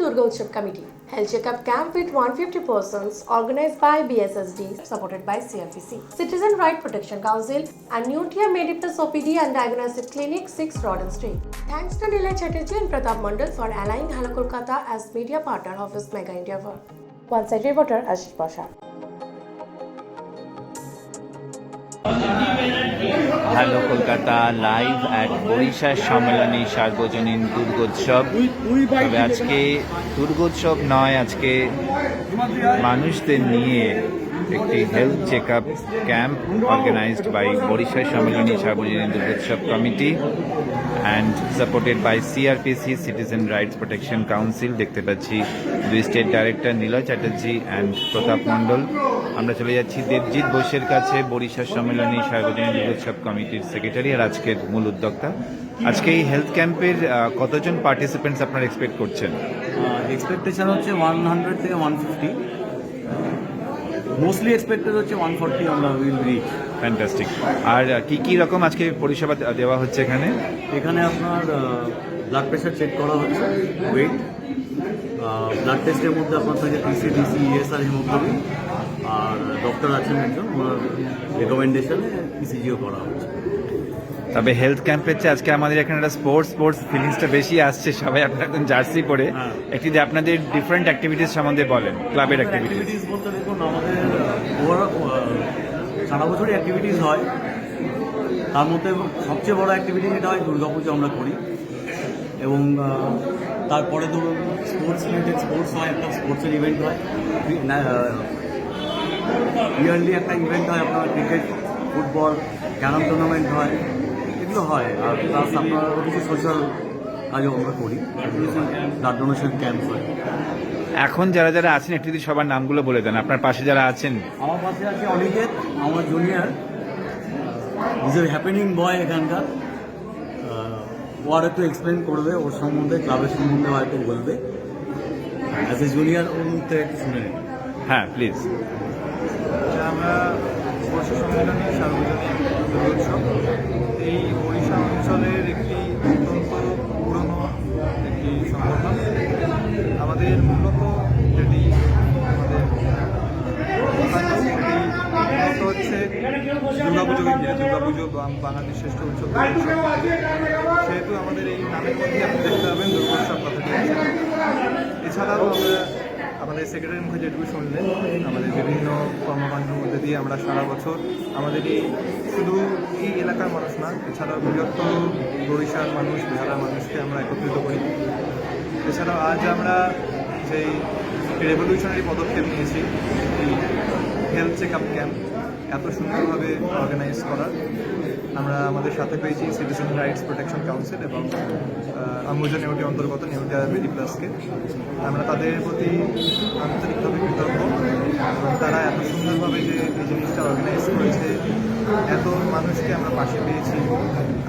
Durga Utsav Committee. Health checkup camp with 150 persons organized by BSSD, supported by CRPC, Citizen Right Protection Council, and Nutia Medipus OPD and Diagnostic Clinic, 6 Rawdon Street. Thanks to Nilay Chatterjee and Pratap Mandal for allying Hello Kolkata as media partner of his Mega India World. One-side reporter Ashish Pasha. Hello Kolkata live at Barisha Sammilani Sarbojanin Durgotsav. তবে আজকে দুর্গোৎসব নয়, আজকে মানুষদের নিয়ে একটি health check up camp organized by Barisha Sammilani Sarbojanin Durgotsav committee and supported by CRPC citizen rights protection council. দেখতে পাচ্ছি দুই state director Niloy Chatterjee and Pratap Mondal. আমরা চলে যাচ্ছি দেবজিৎ বোসের কাছে, বরিশা সম্মেলনী সার্বজনীন দুর্গোৎসব কমিটির সেক্রেটারি আর আজকের মূল উদ্যোক্তা। আজকে এই হেলথ ক্যাম্পের কতজন পার্টিসিপেন্টস আপনারা এক্সপেক্ট করছেন? এক্সপেকটেশন হচ্ছে 100 থেকে 150, মোস্টলি এক্সপেক্টেড হচ্ছে 140 আমরা উইল রিচ। ফ্যান্টাস্টিক। আর কি রকম আজকে পরিষেবা দেওয়া হচ্ছে এখানে? এখানে আপনার ব্লাড প্রেশার চেক করা হচ্ছে, ওয়েট, ব্লাড টেস্টের মধ্যে আপনার থাকে টিসি, ইএসআর, হিমোগ্লোবিন, আর ডক্টর আছেন একজন, ওনার রেকমেন্ডেশনে ইসিজিও করা হচ্ছে। তবে হেলথ ক্যাম্পের চেয়ে আজকে আমাদের এখানে একটা স্পোর্টস ফিলিংসটা বেশি আসছে। সবাই আপনারা একদম জার্সি পরে একটি যে আপনাদের ডিফারেন্ট অ্যাক্টিভিটিস সম্বন্ধে বলেন, ক্লাবের অ্যাক্টিভিটিস বলতে দেখুন, আমাদের সারা বছরই অ্যাক্টিভিটিস হয়। তার মধ্যে সবচেয়ে বড় অ্যাক্টিভিটি যেটা হয় দুর্গাপুজো আমরা করি, এবং তারপরে ধরুন স্পোর্টস রিলেটেড স্পোর্টস হয়, একটা স্পোর্টসের ইভেন্ট হয়, ইয়ারলি একটা ইভেন্ট হয় আপনার ক্রিকেট, ফুটবল, ক্যারাম টুর্নামেন্ট হয়, এগুলো হয়। আর প্লাস আপনার কিছু সোশ্যাল কাজও আমরা করি, ব্লাড ডোনেশন ক্যাম্প হয়। এখন যারা আছেন একটু যদি সবার নামগুলো বলে দেন, আপনার পাশে যারা আছেন। আমার পাশে আছে অনিকেত, আমার জুনিয়র, ইজ এ হ্যাপেনিং বয় এখানকার। ও আর একটু এক্সপ্লেন করবে ওর সম্বন্ধে, ক্লাবের সম্বন্ধে হয়তো বলবে। অ্যাজ এ জুনিয়র ওর মুখে একটু শুনে নিন। হ্যাঁ প্লিজ। আমরা বর্ষা সম্মেলনী সার্বজনীন দুর্গোৎসব এই ওড়িশা অঞ্চলের একটি অত্যন্ত পুরনো একটি সংগঠন। আমাদের মূলত যেটি আমাদের সেটি মূলত হচ্ছে দুর্গাপুজোকে ঘিরে। দুর্গাপুজো বাঙালির শ্রেষ্ঠ উৎসব, সেহেতু আমাদের এই নামের মধ্যে আপনি দেখতে পাবেন দুর্গোৎসব কথাটি আছে। এছাড়াও আমরা আমাদের সেক্রেটারির মুখে যেটুকু শুনলেন, আমাদের বিভিন্ন কর্মকাণ্ডের মধ্যে দিয়ে আমরা সারা বছর আমাদের এই শুধু এই এলাকার মানুষ না, এছাড়াও বৃহত্তর বরিশার মানুষ, বিহারের মানুষকে আমরা একত্রিত করি। এছাড়াও আজ আমরা যেই রেভলিউশনারি পদক্ষেপ নিয়েছি, এই হেলথ চেক আপ ক্যাম্প এত সুন্দরভাবে অর্গানাইজ করার, আমরা আমাদের সাথে পেয়েছি সিটিজেন রাইটস প্রোটেকশন কাউন্সিল এবং অম্বুজা নেউটি অন্তর্গত নেউটিয়া মেডিপ্লাসকে। আমরা তাদের প্রতি আন্তরিকভাবে কৃতজ্ঞ, এবং তারা এত সুন্দরভাবে যে এই জিনিসটা অর্গানাইজ করেছে, এত মানুষকে আমরা পাশে পেয়েছি।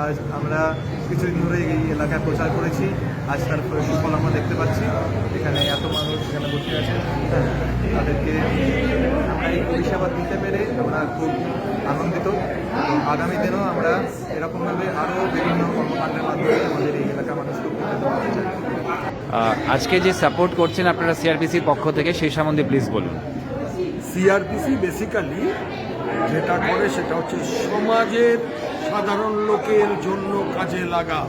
আজ আমরা কিছুদিন ধরে এই এলাকায় প্রচার করেছি, আজ তার সুফল আমরা দেখতে পাচ্ছি। এখানে এত মানুষ এখানে বসে আছে, তাদেরকে আমরা এই পরিষেবা দিতে পেরে আমরা খুব আনন্দিত। আগামী দিনেও আমরা এরকমভাবে আরও বিভিন্ন কর্মকাণ্ডের মাধ্যমে আমাদের এই এলাকার মানুষকে উপকৃত করতে চাই। আজকে যে সাপোর্ট করছেন আপনারা সিআরপিসির পক্ষ থেকে, সেই সম্বন্ধে প্লিজ বলুন। সিআরপিসি বেসিক্যালি যেটা করে সেটা হচ্ছে সমাজের সাধারণ লোকের জন্য কাজে লাগা।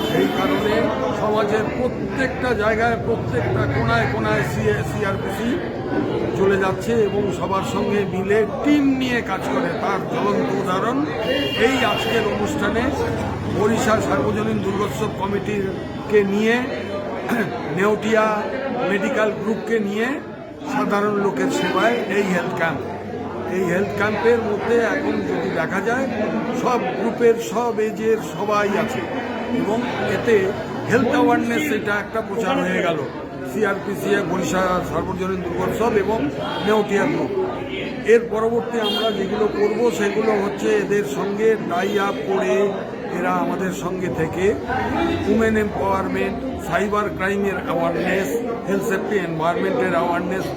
সেই কারণে সমাজের প্রত্যেকটা জায়গায়, প্রত্যেকটা কোনায় কোনায় সিআরপিসি চলে যাচ্ছে এবং সবার সঙ্গে মিলে টিম নিয়ে কাজ করে। তার জ্বলন্ত উদাহরণ এই আজকের অনুষ্ঠানে বরিশা সার্বজনীন দুর্গোৎসব কমিটিকে নিয়ে, নেউটিয়া মেডিকেল গ্রুপকে নিয়ে সাধারণ লোকের সেবায় এই হেলথ ক্যাম্প। এই হেলথ ক্যাম্পের মধ্যে এখন যদি দেখা যায় সব গ্রুপের, সব এজের সবাই আছে, এবং এতে হেলথ অ্যাওয়ারনেস এটা একটা প্রচার হয়ে গেল। সিআরপিসি, বরিশা সার্বজনীন দুর্গোৎসব এবং নেউটিয়া গ্রুপ। এর পরবর্তী আমরা যেগুলো করব সেগুলো হচ্ছে এদের সঙ্গে টাই আপ করে এরা আমাদের সঙ্গে থেকে উমেন এম্পাওয়ারমেন্ট, সাইবার ক্রাইমের অ্যাওয়ারনেস, হেলথ সেফটি এনভায়রনমেন্টের অ্যাওয়ারনেস,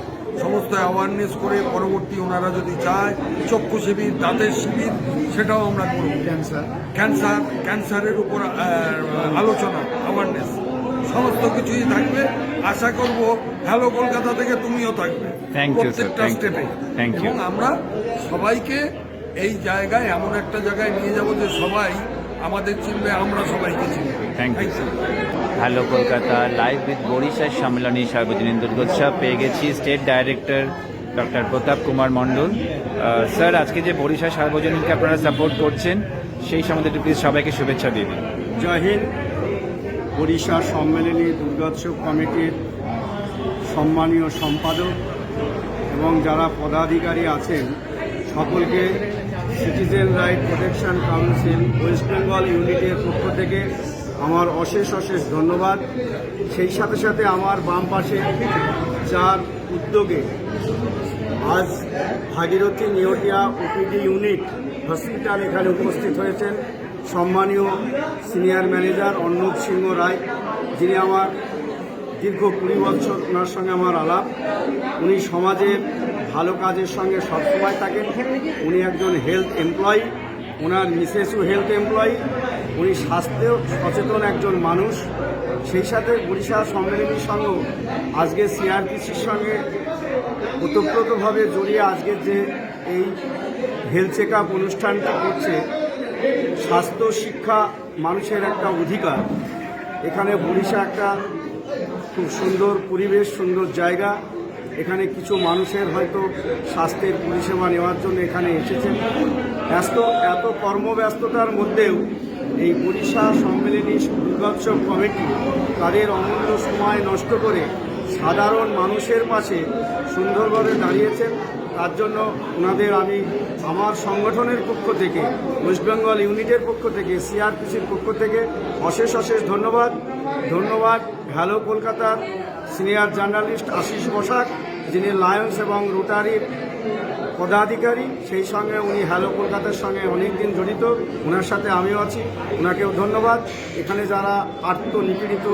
সমস্ত অ্যাওয়ারনেস করে পরবর্তী ওনারা যদি চায় চক্ষু শিবির, দাঁতের শিবির, সেটাও আমরা করব। ক্যান্সারের উপর আলোচনা, অ্যাওয়ারনেস, সমস্ত কিছুই থাকবে। আশা করব হ্যালো কলকাতা থেকে তুমিও থাকবে Thank you, sir. প্রত্যেকটা Thank you. স্টেপে। Thank you. এবং আমরা সবাইকে এই জায়গায় এমন একটা জায়গায় নিয়ে যাব যে সবাই আমাদের চিনবে, আমরা সবাইকে চিনবে। Thank you hello Kolkata live with Barisha Sammilani Sarbojanin Durgotsav পেয়ে গেছি state director doctor Pratap Kumar Mondal. Sir, আজকে যে বরিশা সার্বজনীনকে আপনারা সাপোর্ট করছেন সেই সম্বন্ধে একটু প্লিজ সবাইকে শুভেচ্ছা দিয়ে দিন। জয় হিন্দ। ওড়িশা সম্মেলনী দুর্গোৎসব কমিটির সম্মানীয় সম্পাদক এবং যারা পদাধিকারী আছেন সকলকে citizen right protection council West Bengal ইউনিটের পক্ষ থেকে আমার অশেষ ধন্যবাদ। সেই সাথে সাথে আমার বাম পাশে যার উদ্যোগে আজ Bhagirathi Neotia OPD unit hospital এখানে উপস্থিত হয়েছেন সম্মানীয় সিনিয়র ম্যানেজার অর্ণব সিংহ রায়, যিনি আমার দীর্ঘ 20 বছর ওনার সঙ্গে আমার আলাপ। উনি সমাজের ভালো কাজের সঙ্গে সবসময় থাকেন। উনি একজন হেলথ এমপ্লয়ি, ওনার মিসেসও হেলথ এমপ্লয়ি। উনি স্বাস্থ্য সচেতন একজন মানুষ। সেই সাথে বরিশা সম্মেলনীর সঙ্গেও আজকে সিআরপিসির সঙ্গে ওতপ্রোতভাবে জড়িয়ে আজকের যে এই হেলথ চেক আপ অনুষ্ঠানটা করছে, স্বাস্থ্য শিক্ষা মানুষের একটা অধিকার। এখানে বরিশা একটা খুব সুন্দর পরিবেশ, সুন্দর জায়গা। এখানে কিছু মানুষের হয়তো স্বাস্থ্যের পরিষেবা নেওয়ার জন্য এখানে এসেছেন। এত কর্মব্যস্ততার মধ্যেও এই বরিশা সম্মেলনী দুর্গোৎসব কমিটি তাদের অমূল্য সময় নষ্ট করে সাধারণ মানুষের পাশে সুন্দরভাবে দাঁড়িয়েছেন। তার জন্য ওনাদের আমি আমার সংগঠনের পক্ষ থেকে, ওয়েস্ট বেঙ্গল ইউনিটের পক্ষ থেকে, সিআরপিসির পক্ষ থেকে অশেষ ধন্যবাদ। হ্যালো কলকাতার সিনিয়র জার্নালিস্ট আশিস বসাক, যিনি লায়ন্স এবং রোটারির পদাধিকারী, সেই সঙ্গে উনি হ্যালো কলকাতার সঙ্গে অনেক দিন জড়িত, ওনার সাথে আমিও আছি, ওনাকেও ধন্যবাদ। এখানে যারা নিপীড়িত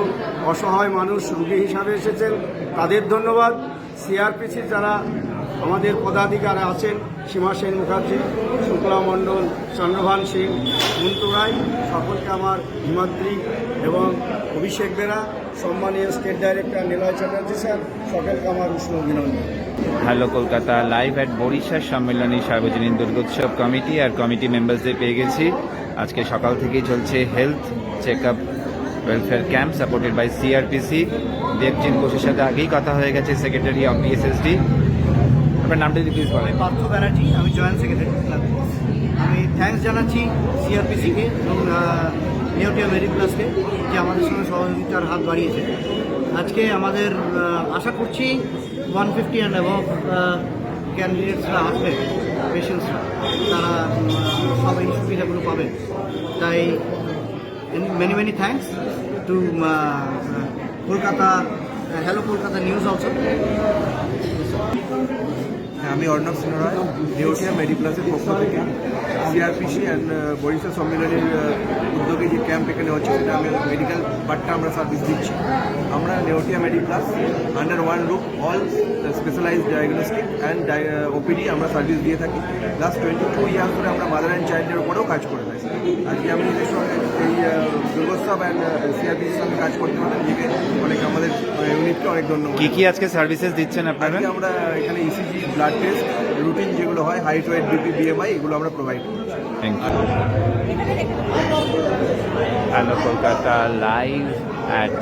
অসহায় মানুষ রোগী হিসাবে এসেছেন তাদের ধন্যবাদ। সিআরপিসির যারা আমাদের পদাধিকারী আছেন, সীমা সেন মুখার্জি, শুক্লা মণ্ডল, চন্দ্রভান সিং, মন্তু রায়, সকলকে আমার হিমাদ্রি এবং অভিষেক বেরা, সম্মানীয় state director Niloy Chatterjee sir, সকলকে আমার উষ্ণ অভিনন্দন। Hello Kolkata live at Barisha Sammilani Sarbojanin Durgotsav committee R committee মেম্বারসদের পেয়ে গেছি। আজকে সকাল থেকেই চলছে health check up welfare camp supported by CRPC. Debjit ঘোষের সাথে আগেই কথা হয়ে গেছে, সেক্রেটারি অফ বিএসএসডি। আপনার নামটা যদি প্লিজ বলেন। পার্থ ব্যানার্জি, আমি জয়েন্ট সেক্রেটারি। আমি থ্যাঙ্কস জানাচ্ছি সিআরপিসিকে এবং নেওটিয়া মেডিপ্লাসকে যে আমাদের সঙ্গে সহযোগিতার হাত বাড়িয়েছে। আজকে আমাদের আশা করছি 150 অ্যান্ড অ্যাবভ ক্যান্ডিডেটসরা আসবে, পেশেন্টসরা, তারা সবাই সুবিধাগুলো পাবেন। তাই many thanks to Kolkata, hello Kolkata news also. আমি অর্ণব সিংহ রায়, নেওটিয়া মেডিপ্লাসের পক্ষ থেকে সিআরপিসি অ্যান্ড বরিশা সম্মেলনের উদ্যোগে যে ক্যাম্প এখানে হচ্ছে সেটা আমি মেডিকেল পার্টটা আমরা সার্ভিস দিচ্ছি। আমরা Neotia Mediplus under one roof all specialised diagnostic and OPD আমরা সার্ভিস দিয়ে থাকি। লাস্ট 22 ইয়ার্স ধরে আমরা মাদার অ্যান্ড চাইল্ডের উপরেও কাজ করে থাকি। আজকে আমি এদের সঙ্গে এই দুর্গোৎসব অ্যান্ড সিআরপিসির সঙ্গে কাজ করতে পারলাম, নিজেকে অনেক আমাদের ইউনিটকে অনেক ধন্যবাদ। কি আজকে সার্ভিসেস দিচ্ছেন আপনারা? আজকে আমরা এখানে ইসিজি, ব্লাড টেস্ট, রুটিন যেগুলো হয়, হাইট, ওয়েট, বিপি, বিএমআই, এগুলো আমরা প্রোভাইড করছি। Thank you. Hello Kolkata live at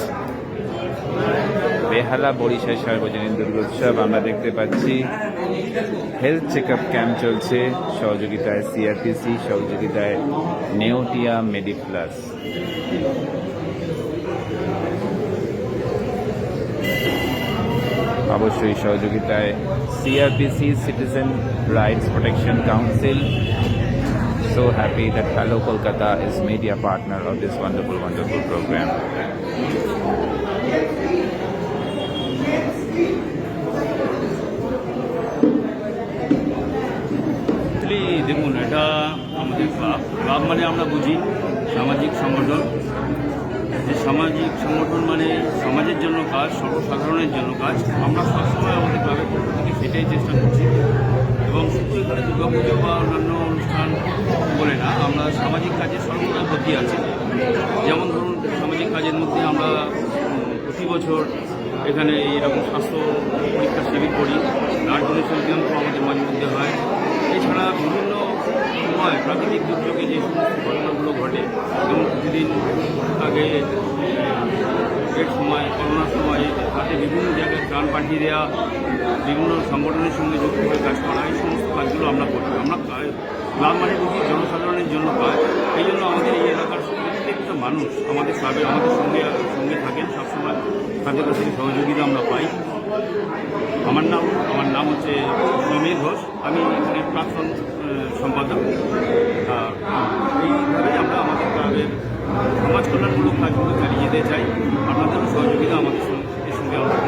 Behala Barisha Sarbojanin Durgotsav. আমরা দেখতে পাচ্ছি হেলথ চেক আপ ক্যাম্প চলছে, সহযোগিতায় সিআরপিসি, সহযোগিতায় নেওটিয়া মেডিপ্লাস। অবশ্যই সহযোগিতায় CrPC, citizen rights protection council. So happy that Hello Kolkata is media partner of this wonderful program. দেখুন, এটা আমাদের ক্লাব মানে আমরা বুঝি সামাজিক সংগঠন। যে সামাজিক সংগঠন মানে সমাজের জন্য কাজ, সর্বসাধারণের জন্য কাজ। আমরা সবসময় আমাদের ক্লাবের পক্ষ থেকে সেটাই চেষ্টা করছি। এবং শুধু এখানে দুর্গাপুজো বা অন্যান্য অনুষ্ঠান বলে না, আমরা সামাজিক কাজে সর্বদা গতি আছে। যেমন ধরুন, সামাজিক কাজের মধ্যে আমরা প্রতি বছর এখানে এইরকম স্বাস্থ্য পরীক্ষা শিবির করি, ব্লাড ডোনেশন ক্যাম্পও আমাদের মাঝে মধ্যে হয়। এছাড়া বিভিন্ন সময় প্রাকৃতিক দুর্যোগে যে সমস্ত ঘটনাগুলো ঘটে, যেমন কিছুদিন আগে এর সময় করোনার সময় তাতে বিভিন্ন জায়গায় ত্রাণ পাঠিয়ে দেওয়া, বিভিন্ন সংগঠনের সঙ্গে যুক্ত হয়ে কাজ করা, এই সমস্ত কাজগুলো আমরা করি। আমরা ক্লাব মানে বুঝি জনসাধারণের জন্য কাজ। এই জন্য আমাদের এই এলাকার প্রত্যেকটা মানুষ আমাদের ক্লাবে আমাদের সঙ্গে থাকেন সবসময়, তাদের কাছ থেকে সহযোগিতা আমরা পাই। আমার নাম হচ্ছে সমীর ঘোষ, আমি এখানে প্রাক্তন সম্পাদক। এইভাবেই আমরা আমাদের ক্লাবের সমাজ কল্যাণমূলক কাজগুলো চালিয়ে যেতে চাই। আপনাদেরও সহযোগিতা আমাদের সঙ্গে আমরা